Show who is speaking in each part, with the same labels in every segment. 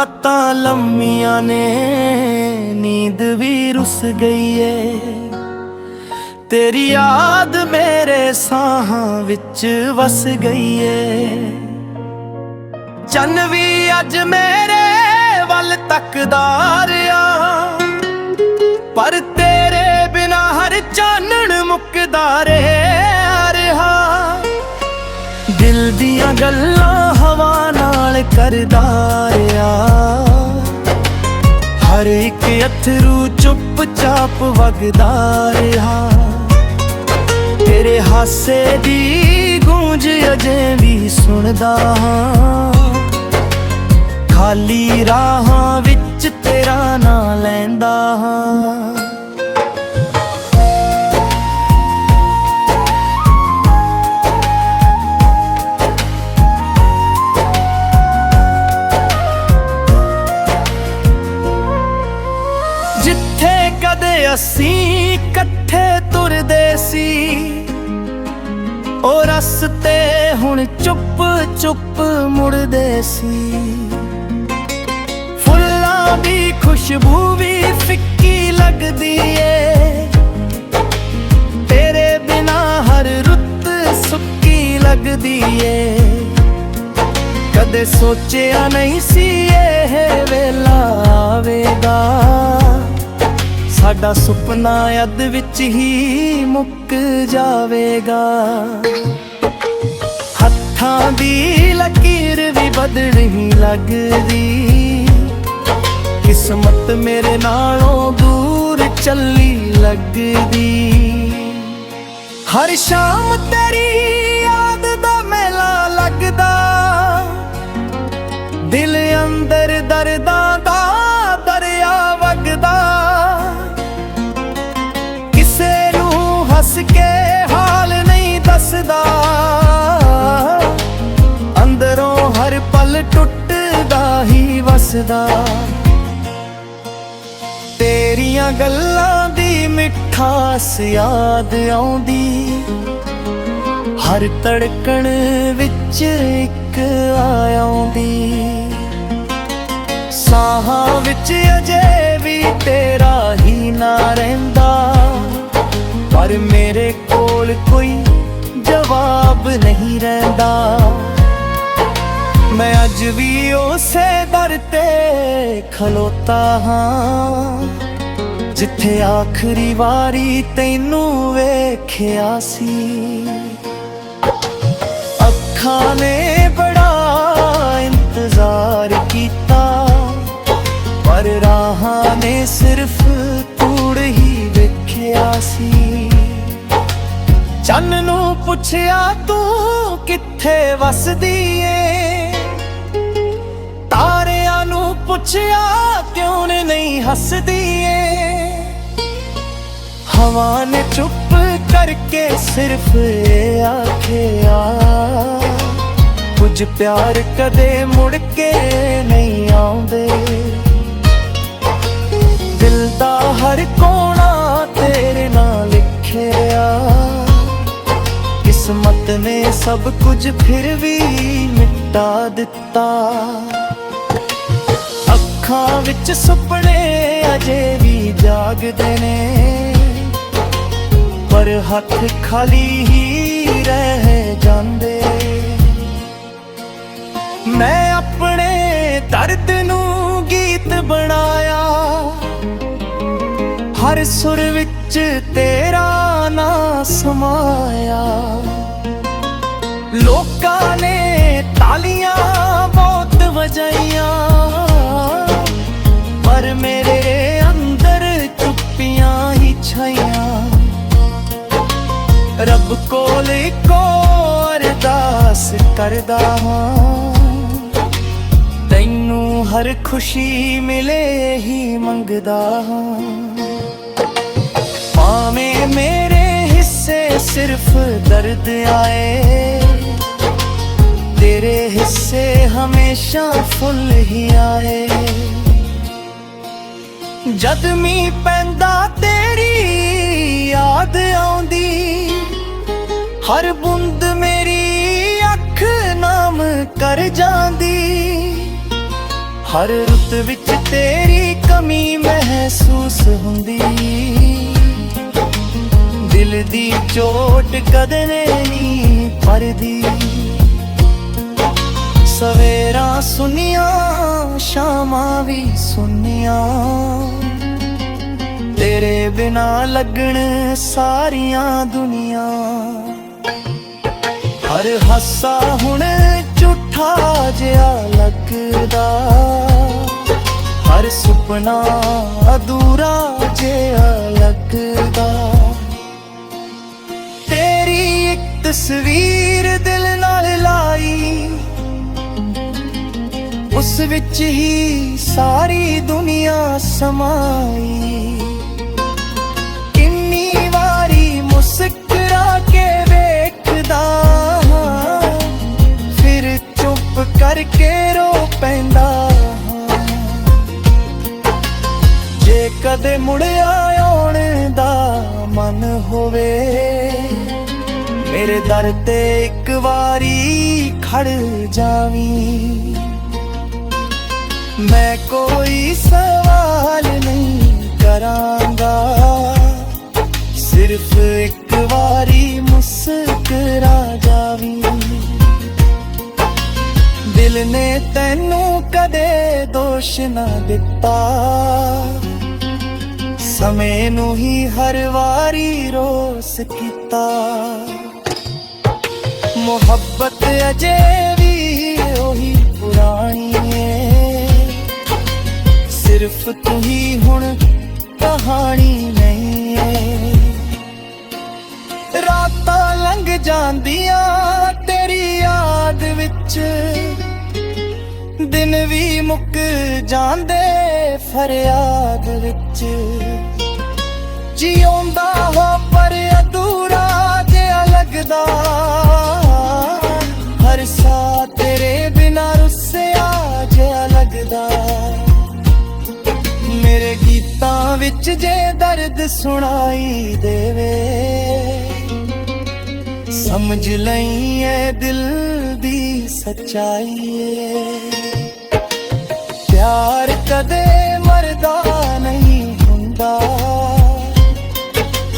Speaker 1: रातां लम्मियां ने नींद भी रुस गई है। तेरी याद मेरे साहां विच वस गई है। चन्न भी अज मेरे वल तकदा रिहा, पर तेरे बिना हर चानण मुकदा रिहा। दिल दियां गल्लां हवा नाल करदा रिहा, हर एक अथरू चुप चाप वगदा रिहा। तेरे हासे दी गूंज अजे भी सुनदा हां, खाली राहां विच तेरा नां लैंदा हां। जिथे कदे असीं कट्ठे तुरदे सी, ओ रस्ते हुण चुप चुप मुड़दे सी। फुल्लां दी खुशबू भी फिक्की लगदी ए, तेरे बिना हर रुत सुक्की लगदी ए। कदे सोचिया नहीं सी एह वेला आवेगा, साडा सुपना अध विच ही मुक जावेगा। हत्थां दी लकीर भी बदलनी लगदी, किस्मत मेरे नालों दूर चली लगदी। हर शाम तेरी याद दा मेला लगदा, दिल अंदर दर्दां दा दरिया वगदा। हस के हाल नहीं दसदा, अंदरों हर पल टुटदा ही वसदा। तेरियां गल्लां दी मिठास याद आउंदी, हर धड़कन विच इक आउंदी। साहां विच अजे भी तेरा ही ना रहिंदा, पर मेरे कोल कोई जवाब नहीं रहिंदा। मैं अज भी उसे दर ते खलोता हां, जिथे आखरी वारी तैनू वेख्या सी। अखां ने बड़ा इंतजार कीता, पर राहां ने सिर्फ कूड़ ही वेख्या सी। चन्न नू पुछया तू किथे वसदी ए, तारियां नू पुछया क्यों ने नहीं हसदी ए। हवा ने चुप करके सिर्फ ये आखिया, कुछ प्यार कदे मुड़ के नहीं आउंदे। दिल दा हर कोना तेरे नाल लिखिया, किस्मत ने सब कुछ फिर भी मिटा दिता। अखां विच सुपने अजे भी जागदे ने, पर हथ खाली ही रह जांदे। मैं अपने दर्द नू गीत बनाया, हर सुर विच तेरा ना समाया। लोकां ने तालियां बहुत वजाइयां, पर मेरे अंदर चुप्पियां ही छाइयां। रब कोल इको अरदास करदा हां, तैनू हर खुशी मिले ही मंगदा हां। भावें मेरे हिस्से सिर्फ दर्द आए, तेरे हिस्से हमेशा फुल ही आए। जद मीं पैंदा तेरी याद आउंदी, हर बूंद मेरी अख नाम कर जांदी। ਹਰ ਰੁੱਤ ਵਿੱਚ ਤੇਰੀ ਕਮੀ ਮਹਿਸੂਸ ਹੁੰਦੀ, ਦਿਲ ਦੀ ਚੋਟ ਕਦੇ ਨਹੀਂ ਭਰਦੀ। ਸਵੇਰਾਂ ਸੁਨੀਆਂ ਸ਼ਾਮਾਂ ਵੀ ਸੁਨੀਆਂ, ਤੇਰੇ ਬਿਨਾ ਲੱਗਣ ਸਾਰੀਆਂ ਦੁਨੀਆਂ। ਹਰ ਹਾਸਾ ਹੁਣ ਝੂਠਾ ਜਿਹਾ ਲੱਗਦਾ, ਹਰ ਸੁਪਨਾ ਅਧੂਰਾ ਜਿਹਾ ਲੱਗਦਾ। ਤੇਰੀ ਇੱਕ ਤਸਵੀਰ ਦਿਲ ਨਾਲ ਲਾਈ, ਉਸ ਵਿੱਚ ਹੀ ਸਾਰੀ ਦੁਨੀਆ ਸਮਾਈ। ਕਿੰਨੀ ਵਾਰੀ ਮੁਸਕਰਾ ਕੇ ਵੇਖਦਾ, ਫਿਰ ਚੁੱਪ ਕਰਕੇ ਰੋ ਪੈਂਦਾ। ਜੇ ਕਦੇ ਮੁੜ ਆਉਣ ਦਾ ਮਨ ਹੋਵੇ, ਮੇਰੇ ਦਰ ਤੇ ਇੱਕ ਵਾਰੀ ਖੜ ਜਾਵੀਂ। ਮੈਂ ਕੋਈ ਸਵਾਲ ਨਹੀਂ ਕਰਾਂਗਾ, ਸਿਰਫ ਇੱਕ ਵਾਰੀ ਮੁਸਕਰਾ ਜਾਵੀਂ। ਦਿਲ ਨੇ ਤੈਨੂੰ ਕਦੇ ਦੋਸ਼ ਨਾ ਦਿੱਤਾ, ਸਮੇਂ ਨੂੰ ਹੀ ਹਰ ਵਾਰੀ ਰੋਸ ਕੀਤਾ। ਮੁਹੱਬਤ ਅਜੇ ਵੀ ਉਹੀ ਪੁਰਾਣੀ ਏ, ਸਿਰਫ ਤੂੰ ਹੀ ਹੁਣ ਕਹਾਣੀ ਨਹੀਂ ਏ। ਰਾਤਾਂ ਲੰਘ ਜਾਂਦੀਆਂ ਤੇਰੀ ਯਾਦ ਵਿੱਚ, ਦਿਨ ਵੀ ਮੁੱਕ ਜਾਂਦੇ ਫਰਿਆਦ ਵਿੱਚ। ਜਿਉਂਦਾ ਹੋ ਪਰ ਅਧੂਰਾ ਜਿਹਾ ਲੱਗਦਾ, ਹਰ ਸਾਹ ਤੇਰੇ ਬਿਨਾ ਰੁੱਸਿਆ ਜਿਹਾ ਲੱਗਦਾ। ਮੇਰੇ ਗੀਤਾਂ ਵਿੱਚ ਜੇ ਦਰਦ ਸੁਣਾਈ ਦੇਵੇ, ਸਮਝ ਲਈ ਏ ਦਿਲ ਦੀ ਸੱਚਾਈ ਏ। ਪਿਆਰ ਕਦੇ ਮਰਦਾ ਨਹੀਂ ਹੁੰਦਾ,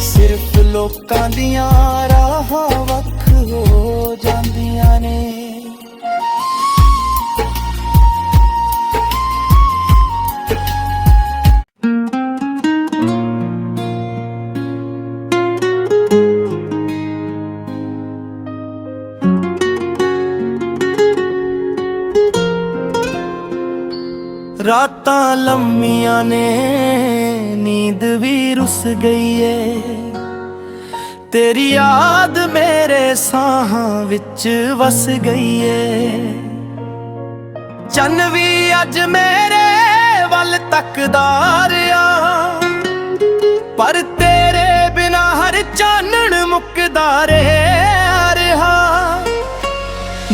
Speaker 1: ਸਿਰਫ ਲੋਕਾਂ ਦੀਆਂ ਰਾਹਾਂ ਵੱਖ ਹੋ ਜਾਂਦੀਆਂ ਨੇ। ਰਾਤਾਂ ਲੰਮੀਆਂ ਨੇ, ਨੀਂਦ ਵੀ ਰੁੱਸ ਗਈ ਏ, ਤੇਰੀ ਯਾਦ ਮੇਰੇ ਸਾਹਾਂ ਵਿੱਚ ਵਸ ਗਈ ਏ। ਚੰਨ ਵੀ ਅੱਜ ਮੇਰੇ ਵੱਲ ਤੱਕਦਾ ਰਿਹਾ, ਪਰ ਤੇਰੇ ਬਿਨਾ ਹਰ ਚਾਨਣ ਮੁੱਕਦਾ ਰਿਹਾ।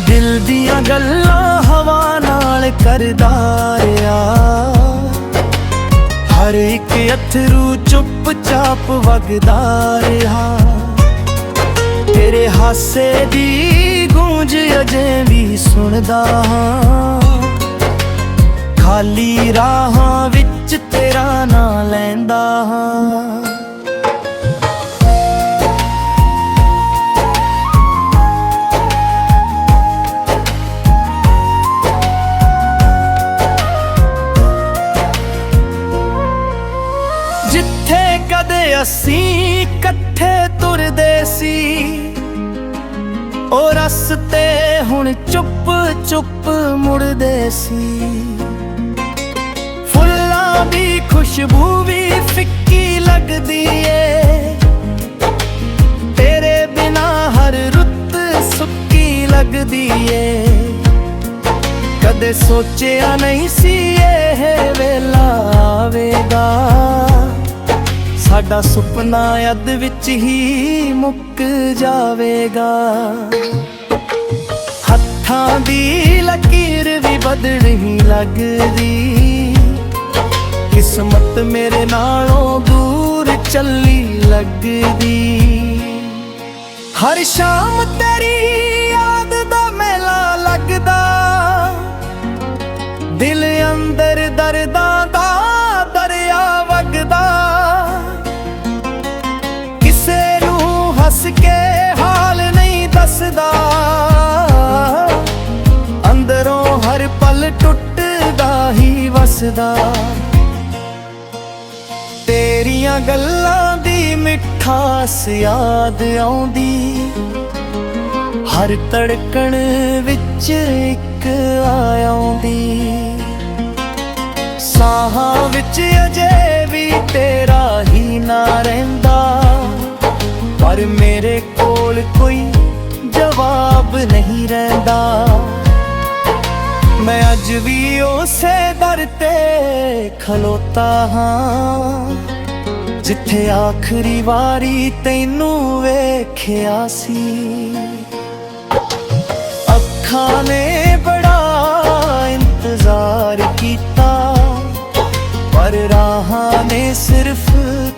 Speaker 1: ਦਿਲ ਦੀਆਂ ਗੱਲਾਂ ਹਵਾ ਨਾਲ ਕਰਦਾ ਰਿਹਾ, ਹਰ ਇੱਕ ਅਥਰੂ ਚੁੱਪ ਚਾਪ ਵਗਦਾ ਰਿਹਾ। ਤੇਰੇ ਹਾਸੇ ਦੀ ਗੂੰਜ ਅਜੇ ਵੀ ਸੁਣਦਾ ਹਾਂ, ਖਾਲੀ ਰਾਹਾਂ ਵਿੱਚ ਤੇਰਾ ਨਾਂ ਲੈਂਦਾ ਹਾਂ। ਜਿੱਥੇ ਕਦੇ ਅਸੀਂ ਇਕੱਠੇ ਤੁਰਦੇ ਸੀ, ਉਹ ਰਸਤੇ ਹੁਣ ਚੁੱਪ ਚੁੱਪ ਮੁੜਦੇ ਸੀ। ਫੁੱਲਾਂ ਦੀ ਖੁਸ਼ਬੂ ਵੀ ਫਿੱਕੀ ਲੱਗਦੀ ਏ, ਤੇਰੇ ਬਿਨਾ ਹਰ ਰੁੱਤ ਸੁੱਕੀ ਲੱਗਦੀ ਏ। ਕਦੇ ਸੋਚਿਆ ਨਹੀਂ ਸੀ ਇਹ ਵੇਲਾ ਆਵੇਗਾ, ਸਾਡਾ ਸੁਪਨਾ ਅੱਧ ਵਿੱਚ ਹੀ ਮੁੱਕ ਜਾਵੇਗਾ। ਹੱਥਾਂ ਦੀ ਲਕੀਰ ਵੀ ਬਦਲਣੀ ਲੱਗਦੀ, ਕਿਸਮਤ ਮੇਰੇ ਨਾਲੋਂ ਦੂਰ ਚੱਲੀ ਲੱਗਦੀ। ਹਰ ਸ਼ਾਮ ਤੇਰੀ ਯਾਦ ਦਾ ਮੇਲਾ ਲੱਗਦਾ, ਦਿਲ ਅੰਦਰ ਦਰਦਾਂ ਦਾ ਦਰਿਆ ਵਗਦਾ, ਕਿਸੇ ਨੂੰ ਹੱਸ ਕੇ ਹਾਲ ਨਹੀਂ ਦੱਸਦਾ, ਅੰਦਰੋਂ ਹਰ ਪਲ ਟੁੱਟਦਾ ਹੀ ਵਸਦਾ। ਤੇਰੀਆਂ ਗੱਲਾਂ ਦੀ ਮਿਠਾਸ ਯਾਦ ਆਉਂਦੀ, ਹਰ ਧੜਕਣ ਵਿੱਚ ਇੱਕ ਆਉਂਦੀ, ਸਾਹਾਂ ਵਿੱਚ ਅਜੇ ਵੀ ਤੇਰਾ ਹੀ ਨਾ ਰਹਿੰਦਾ, ਪਰ ਮੇਰੇ ਕੋਲ ਕੋਈ ਜਵਾਬ ਨਹੀਂ ਰਹਿੰਦਾ। ਮੈਂ ਅੱਜ ਵੀ ਉਸੇ ਦਰ ਤੇ ਖਲੋਤਾ ਹਾਂ, ਜਿੱਥੇ ਆਖਰੀ ਵਾਰੀ ਤੈਨੂੰ ਵੇਖਿਆ ਸੀ। ਅੱਖਾਂ ਨੇ ਬੜਾ ਇੰਤਜ਼ਾਰ ਕੀਤਾ, ਪਰ ਰਾਹਾਂ ਨੇ ਸਿਰਫ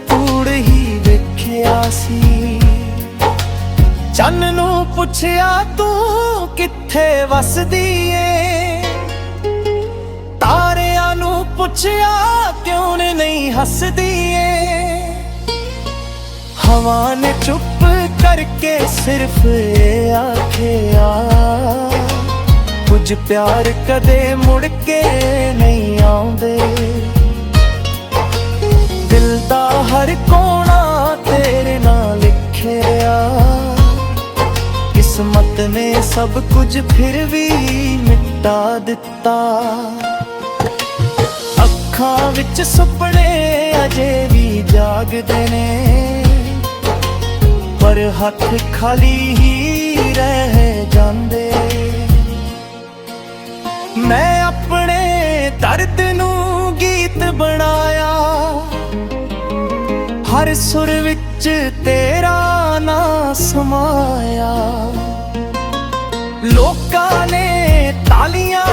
Speaker 1: ਧੂੜ ਹੀ ਵੇਖਿਆ ਸੀ। ਚੰਨ ਨੂੰ ਪੁੱਛਿਆ ਤੂੰ ਕਿੱਥੇ ਵਸਦੀ ਏ, ਤਾਰਿਆਂ ਨੂੰ ਪੁੱਛਿਆ ਕਿਉਂ ਨਹੀਂ ਹੱਸਦੀ ਏ। ਹਵਾ ਨੇ ਚੁੱਪ ਕਰਕੇ ਸਿਰਫ ਇਹ ਆਖਿਆ, ਕੁਝ ਪਿਆਰ ਕਦੇ ਮੁੜ ਕੇ ਨਹੀਂ ਆਉਂਦੇ। ਦਿਲ ਦਾ ਹਰ ਕੋਨਾ ਤੇਰੇ ਨਾਲ ਲਿਖਿਆ, ਕਿਸਮਤ ਨੇ ਸਭ ਕੁਝ ਫਿਰ ਵੀ ਮਿਟਾ ਦਿੱਤਾ। ਅੱਖਾਂ ਵਿੱਚ ਸੁਪਨੇ ਅਜੇ ਵੀ ਜਾਗਦੇ ਨੇ, ਪਰ ਹੱਥ ਖਾਲੀ ਹੀ ਰਹਿ ਜਾਂਦੇ। ਮੈਂ ਆਪਣੇ ਦਰਦ ਨੂੰ ਗੀਤ ਬਣਾਇਆ, ਹਰ ਸੁਰ ਵਿੱਚ ਤੇਰਾ ਨਾਂ ਸਮਾਇਆ। ਲੋਕਾਂ ਨੇ ਤਾਲੀਆਂ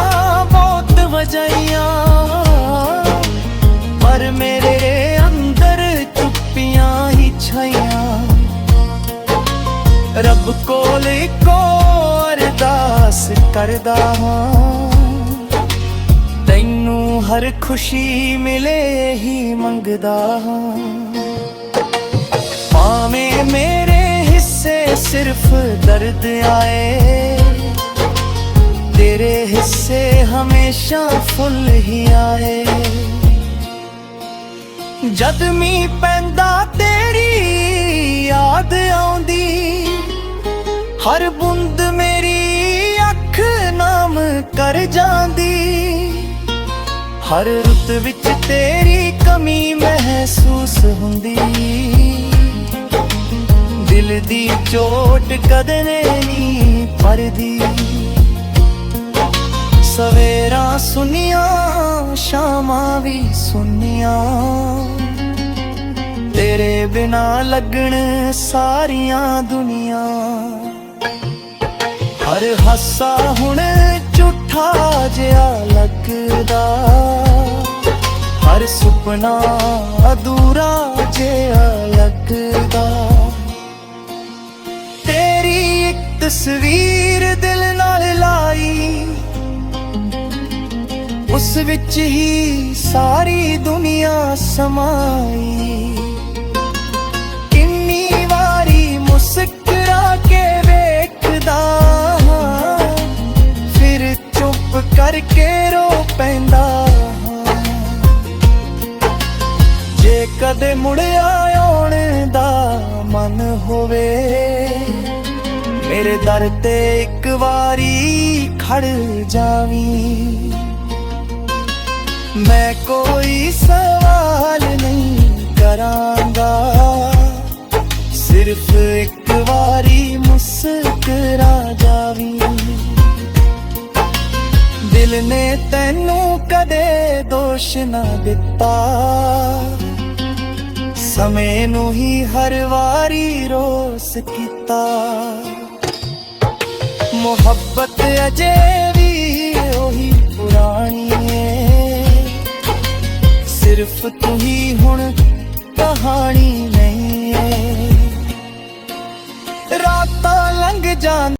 Speaker 1: ਬਹੁਤ ਵਜਾਈਆਂ, ਪਰ ਮੇਰੇ ਅੰਦਰ ਚੁੱਪੀਆਂ ਹੀ ਛਾਈਆਂ। ਰੱਬ ਕੋਲ ਇੱਕੋ ਅਰਦਾਸ ਕਰਦਾ ਹਾਂ, ਤੈਨੂੰ ਹਰ ਖੁਸ਼ੀ ਮਿਲੇ ਹੀ ਮੰਗਦਾ ਹਾਂ। ਭਾਵੇਂ ਮੇਰੇ ਹਿੱਸੇ ਸਿਰਫ ਦਰਦ ਆਏ, ਤੇਰੇ ਹਿੱਸੇ ਹਮੇਸ਼ਾ ਫੁੱਲ ਹੀ ਆਏ। ਜਦ ਮੀਂਹ ਪੈਂਦਾ ਤੇਰੀ ਯਾਦ ਆਉਂਦੀ, ਹਰ ਬੂੰਦ ਮੇਰੀ ਅੱਖ ਨਾਮ ਕਰ ਜਾਂਦੀ। ਹਰ ਰੁੱਤ ਵਿੱਚ ਤੇਰੀ ਕਮੀ ਮਹਿਸੂਸ ਹੁੰਦੀ, ਦਿਲ ਦੀ ਚੋਟ ਕਦੇ ਨਹੀਂ ਭਰਦੀ। ਸਵੇਰਾਂ ਸੁਨੀਆਂ ਸ਼ਾਮਾਂ ਵੀ ਸੁਨੀਆਂ, ਤੇਰੇ ਬਿਨਾ ਲੱਗਣ ਸਾਰੀਆਂ ਦੁਨੀਆਂ। ਹਰ ਹਾਸਾ ਹੁਣ ਝੂਠਾ ਜਿਹਾ ਲੱਗਦਾ, ਹਰ ਸੁਪਨਾ ਅਧੂਰਾ ਜਿਹਾ ਲੱਗਦਾ। ਤੇਰੀ ਇੱਕ ਤਸਵੀਰ ਦਿਲ ਨਾਲ ਲਾਈ, ਉਸ ਵਿੱਚ ਹੀ ਸਾਰੀ ਦੁਨੀਆ ਸਮਾਈ। ਕਿੰਨੀ ਵਾਰੀ ਮੁਸਕਰਾ ਕੇ ਵੇਖਦਾ, ਫਿਰ ਚੁੱਪ ਕਰਕੇ ਰੋ ਪੈਂਦਾ। ਜੇ ਕਦੇ ਮੁੜ ਆਉਣ ਦਾ ਮਨ ਹੋਵੇ, ਮੇਰੇ ਦਰ ਤੇ ਇੱਕ ਵਾਰੀ ਖੜ ਜਾਵੀਂ। ਮੈਂ ਕੋਈ ਸਵਾਲ ਨਹੀਂ ਕਰਾਂਗਾ, ਸਿਰਫ ਇੱਕ ਵਾਰੀ ਮੁਸਕਰਾ ਜਾਵੀਂ। ਦਿਲ ਨੇ ਤੈਨੂੰ ਕਦੇ ਦੋਸ਼ ਨਾ ਦਿੱਤਾ, ਸਮੇਂ ਨੂੰ ਹੀ ਹਰ ਵਾਰੀ ਰੋਸ ਕੀਤਾ। ਮੁਹੱਬਤ ਅਜੇ ਵੀ ਉਹੀ ਪੁਰਾਣੀ ਏ, ਸਿਰਫ ਤੂੰ ਹੀ ਹੁਣ ਕਹਾਣੀ ਨਹੀਂ ਏ। ਰਾਤਾਂ ਲੰਘ ਜਾਂ